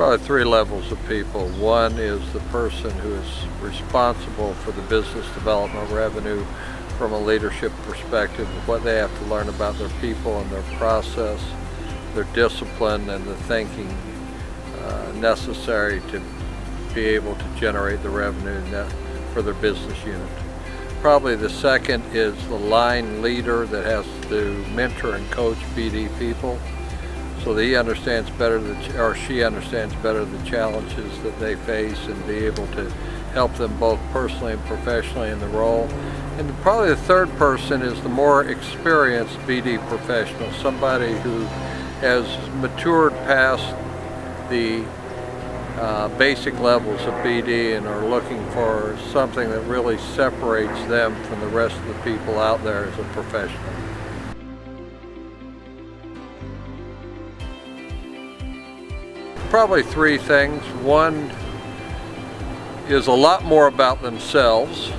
Probably three levels of people. One is the person who is responsible for the business development revenue from a leadership perspective, what they have to learn about their people and their process, their discipline, and the thinking necessary to be able to generate the revenue for their business unit. Probably the second is the line leader that has to mentor and coach BD people so that he understands better, or she understands better the challenges that they face and be able to help them both personally and professionally in the role. And probably the third person is the more experienced BD professional, somebody who has matured past the basic levels of BD and are looking for something that really separates them from the rest of the people out there as a professional. Probably three things. One is a lot more about themselves,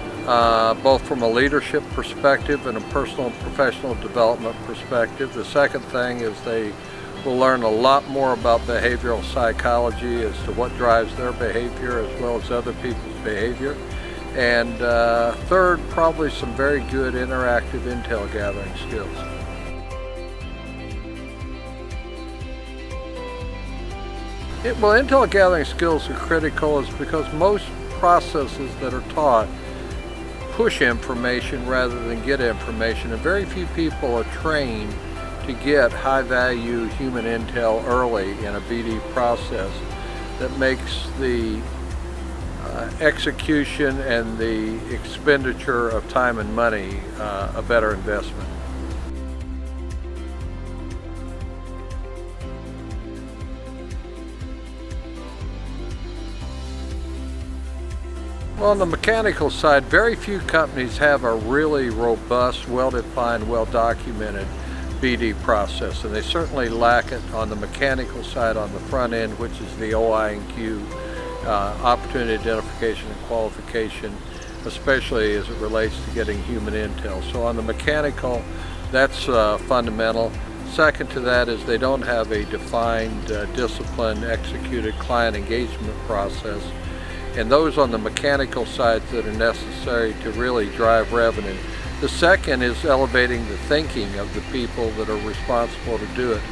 both from a leadership perspective and a personal and professional development perspective. The second thing is they will learn a lot more about behavioral psychology as to what drives their behavior as well as other people's behavior. And third, probably some very good interactive intel gathering skills. Well, intel gathering skills are critical is because most processes that are taught push information rather than get information, and very few people are trained to get high-value human intel early in a BD process that makes the execution and the expenditure of time and money a better investment. Well, on the mechanical side, very few companies have a really robust, well-defined, well-documented BD process, and they certainly lack it on the mechanical side on the front end, which is the OI&Q, opportunity identification and qualification, especially as it relates to getting human intel. So on the mechanical, that's fundamental. Second to that is they don't have a defined, disciplined, executed client engagement process, and those on the mechanical side that are necessary to really drive revenue. The second is elevating the thinking of the people that are responsible to do it.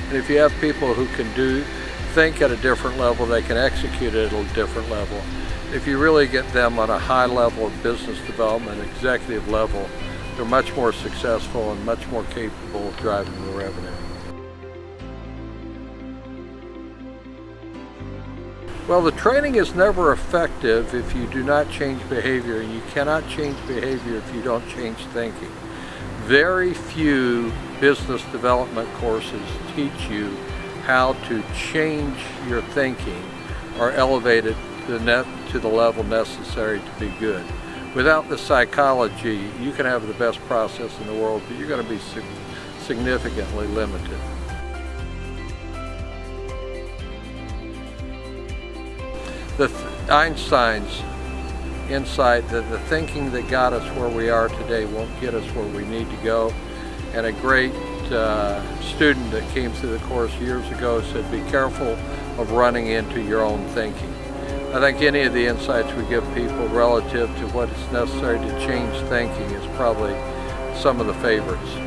And if you have people who can think at a different level, they can execute it at a different level. If you really get them on a high level of business development, executive level, they're much more successful and much more capable of driving the revenue. Well, the training is never effective if you do not change behavior, and you cannot change behavior if you don't change thinking. Very few business development courses teach you how to change your thinking or elevate it to the level necessary to be good. Without the psychology, you can have the best process in the world, but you're going to be significantly limited. Einstein's insight that the thinking that got us where we are today won't get us where we need to go. And a great student that came through the course years ago said, be careful of running into your own thinking. I think any of the insights we give people relative to what is necessary to change thinking is probably some of the favorites.